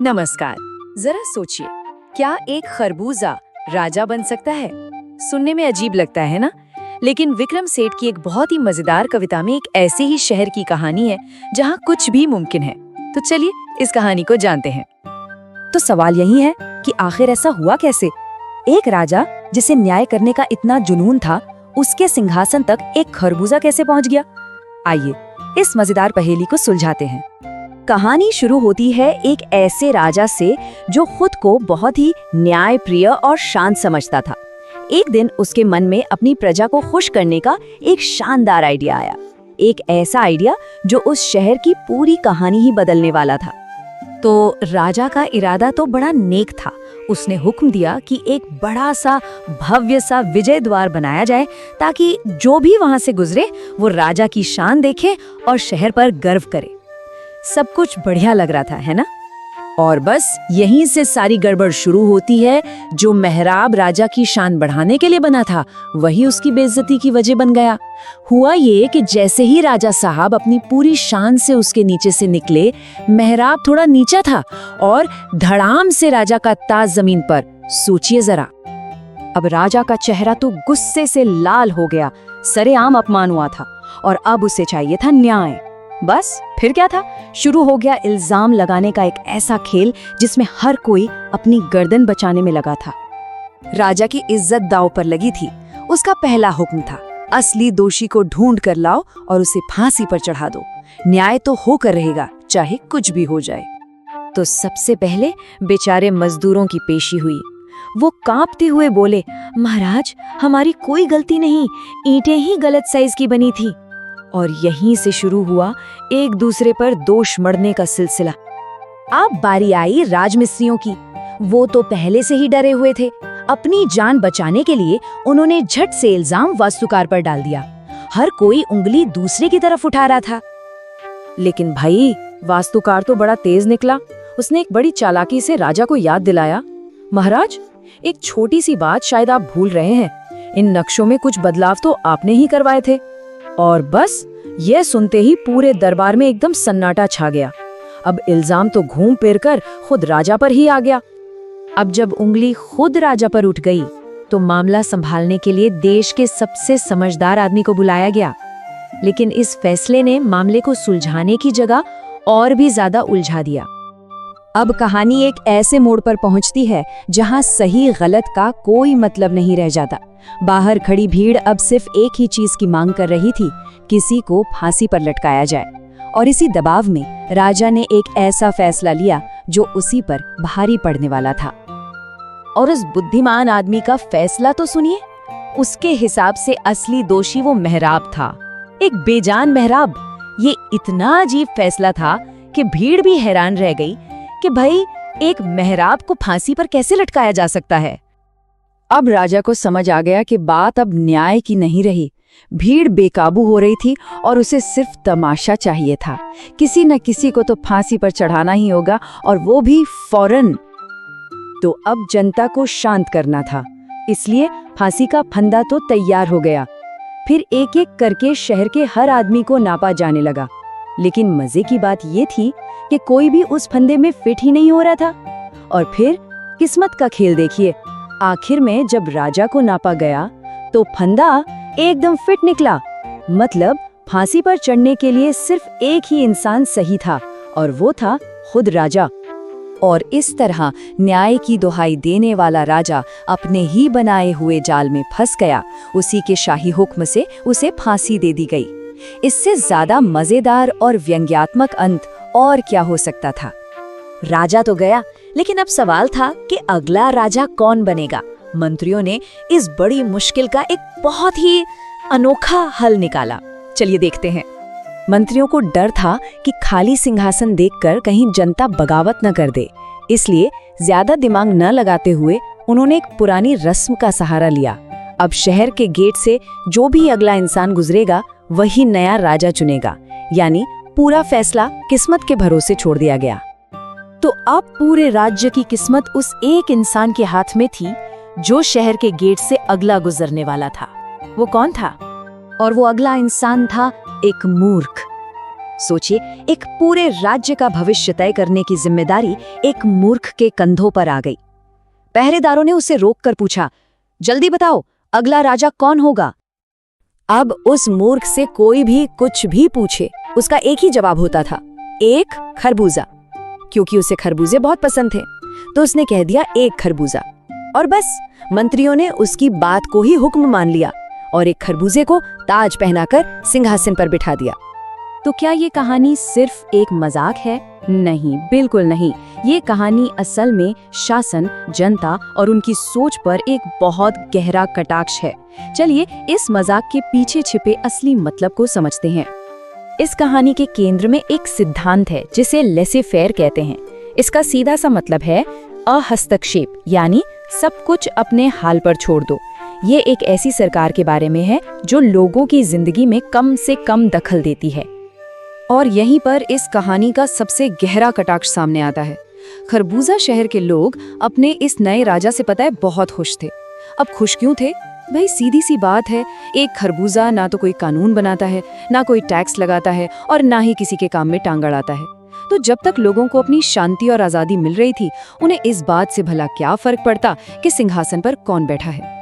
नमस्कार। जरा सोचिए, क्या एक खरबूजा राजा बन सकता है? सुनने में अजीब लगता है ना? लेकिन विक्रम सेठ की एक बहुत ही मजेदार कविता में एक ऐसे ही शहर की कहानी है जहाँ कुछ भी मुमकिन है। तो चलिए इस कहानी को जानते हैं। तो सवाल यही है कि आखिर ऐसा हुआ कैसे? एक राजा जिसे न्याय करने का इतना जुनून था, उसके सिंहासन तक एक खरबूजा कैसे पहुंच गया? आइए इस मजेदार पहेली को सुलझाते हैं। कहानी शुरू होती है एक ऐसे राजा से जो खुद को बहुत ही न्यायप्रिय और शांत समझता था। एक दिन उसके मन में अपनी प्रजा को खुश करने का एक शानदार आइडिया आया। एक ऐसा आइडिया जो उस शहर की पूरी कहानी ही बदलने वाला था। तो राजा का इरादा तो बड़ा नेक था। उसने हुक्म दिया कि एक बड़ा सा भव्य सा विजय द्वार बनाया जाए ताकि जो भी वहां से गुजरे वो राजा की शान देखे और शहर पर गर्व करे। सब कुछ बढ़िया लग रहा था, है ना? और बस यहीं से सारी गड़बड़ शुरू होती है। जो मेहराब राजा की शान बढ़ाने के लिए बना था, वही उसकी बेइज्जती की वजह बन गया। हुआ ये कि जैसे ही राजा साहब अपनी पूरी शान से उसके नीचे से निकले, मेहराब थोड़ा नीचा था और धड़ाम से राजा का ताज जमीन पर। सोचिए जरा। अब राजा का चेहरा तो गुस्से से लाल हो गया। सरेआम अपमान हुआ था और अब उसे चाहिए था न्याय। बस फिर क्या था? शुरू हो गया इल्जाम लगाने का एक ऐसा खेल जिसमें हर कोई अपनी गर्दन बचाने में लगा था। राजा की इज्जत दांव पर लगी थी। उसका पहला हुक्म था, असली दोषी को ढूंढ कर लाओ और उसे फांसी पर चढ़ा दो। न्याय तो होकर रहेगा, चाहे कुछ भी हो जाए। तो सबसे पहले बेचारे मजदूरों की पेशी हुई। वो कांपते हुए बोले, महाराज, हमारी कोई गलती नहीं, ईंटें ही गलत साइज की बनी थी। और यहीं से शुरू हुआ एक दूसरे पर दोष मढ़ने का सिलसिला। अब बारी आई राजमिस्त्रियों की। वो तो पहले से ही डरे हुए थे। अपनी जान बचाने के लिए उन्होंने झट से इल्जाम वास्तुकार पर डाल दिया। हर कोई उंगली दूसरे की तरफ उठा रहा था। लेकिन भाई, वास्तुकार तो बड़ा तेज निकला। उसने एक बड़ी चालाकी से राजा को याद दिलाया, महाराज, एक छोटी सी बात शायद आप भूल रहे हैं। इन नक्शों में कुछ बदलाव तो आपने ही करवाए थे। और बस यह सुनते ही पूरे दरबार में एकदम सन्नाटा छा गया। अब इल्जाम तो घूम फिर कर खुद राजा पर ही आ गया। अब जब उंगली खुद राजा पर उठ गई तो मामला संभालने के लिए देश के सबसे समझदार आदमी को बुलाया गया। लेकिन इस फैसले ने मामले को सुलझाने की जगह और भी ज्यादा उलझा दिया। अब कहानी एक ऐसे मोड़ पर पहुंचती है जहां सही गलत का कोई मतलब नहीं रह जाता। बाहर खड़ी भीड़ अब सिर्फ एक ही चीज की मांग कर रही थी, किसी को फांसी पर लटकाया जाए। और इसी दबाव में राजा ने एक ऐसा फैसला लिया जो उसी पर भारी पड़ने वाला था। और उस बुद्धिमान आदमी का फैसला तो सुनिए। उसके हिसाब से असली दोषी वो मेहराब था, एक बेजान मेहराब। ये इतना अजीब फैसला था कि भीड़ भी हैरान रह गई कि भाई, एक मेहराब को फांसी पर कैसे लटकाया जा सकता है। अब राजा को समझ आ गया कि बात अब न्याय की नहीं रही। भीड़ बेकाबू हो रही थी और उसे सिर्फ तमाशा चाहिए था। किसी न किसी को तो फांसी पर चढ़ाना ही होगा, और वो भी फौरन। तो अब जनता को शांत करना था, इसलिए फांसी का फंदा तो तैयार हो गया। फिर एक एक करके शहर के हर आदमी को नापा जाने लगा। लेकिन मजे की बात ये थी कि कोई भी उस फंदे में फिट ही नहीं हो रहा था। और फिर किस्मत का खेल देखिए। आखिर में जब राजा को नापा गया तो फंदा एकदम फिट निकला। मतलब फांसी पर चढ़ने के लिए सिर्फ एक ही इंसान सही था, और वो था खुद राजा। और इस तरह न्याय की दुहाई देने वाला राजा अपने ही बनाए हुए जाल में फंस गया। उसी के शाही हुक्म से उसे फांसी दे दी गई। इससे ज्यादा मजेदार और व्यंग्यात्मक अंत और क्या हो सकता था? राजा तो गया, लेकिन अब सवाल था कि अगला राजा कौन बनेगा। मंत्रियों ने इस बड़ी मुश्किल का एक बहुत ही अनोखा हल निकाला। चलिए देखते हैं। मंत्रियों को डर था कि खाली सिंहासन देखकर कहीं जनता बगावत न कर दे, इसलिए ज्यादा दिमाग न लगाते हुए उन्होंने एक पुरानी रस्म का सहारा लिया। अब शहर के गेट से जो भी अगला इंसान गुजरेगा, वही नया राजा चुनेगा। यानी पूरा फैसला किस्मत के भरोसे छोड़ दिया गया। तो अब पूरे राज्य की किस्मत उस एक इंसान के हाथ में थी जो शहर के गेट से अगला गुजरने वाला था। वो कौन था? और वो अगला इंसान था एक मूर्ख। सोचिए, एक पूरे राज्य का भविष्य तय करने की जिम्मेदारी एक मूर्ख के कंधों पर आ गई। पहरेदारों ने उसे रोककर पूछा, जल्दी बताओ, अगला राजा कौन होगा? अब उस मूर्ख से कोई भी कुछ भी पूछे, उसका एक ही जवाब होता था, एक खरबूजा। क्योंकि उसे खरबूजे बहुत पसंद थे, तो उसने कह दिया एक खरबूजा। और बस मंत्रियों ने उसकी बात को ही हुक्म मान लिया और एक खरबूजे को ताज पहनाकर सिंहासन पर बिठा दिया। तो क्या ये कहानी सिर्फ एक मजाक है? नहीं, बिल्कुल नहीं। ये कहानी असल में शासन, जनता और उनकी सोच पर एक बहुत गहरा कटाक्ष है। चलिए इस मजाक के पीछे छिपे असली मतलब को समझते हैं। इस कहानी के केंद्र में एक सिद्धांत है जिसे लेसे फेयर कहते हैं। इसका सीधा सा मतलब है अहस्तक्षेप, यानी सब कुछ अपने हाल पर छोड़ दो। ये एक ऐसी सरकार के बारे में है जो लोगों की जिंदगी में कम से कम दखल देती है। और यहीं पर इस कहानी का सबसे गहरा कटाक्ष सामने आता है। खरबूजा शहर के लोग अपने इस नए राजा से पता है बहुत खुश थे। अब खुश क्यों थे? भाई सीधी सी बात है, एक खरबूजा ना तो कोई कानून बनाता है, ना कोई टैक्स लगाता है और ना ही किसी के काम में टांग अड़ाता है। तो जब तक लोगों को अपनी शांति और आजादी मिल रही थी, उन्हें इस बात से भला क्या फर्क पड़ता कि सिंहासन पर कौन बैठा है।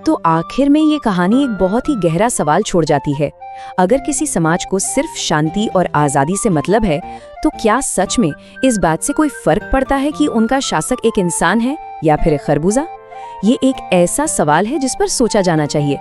तो आखिर में ये कहानी एक बहुत ही गहरा सवाल छोड़ जाती है। अगर किसी समाज को सिर्फ शांति और आजादी से मतलब है, तो क्या सच में इस बात से कोई फर्क पड़ता है कि उनका शासक एक इंसान है या फिर एक खरबूजा? ये एक ऐसा सवाल है जिस पर सोचा जाना चाहिए।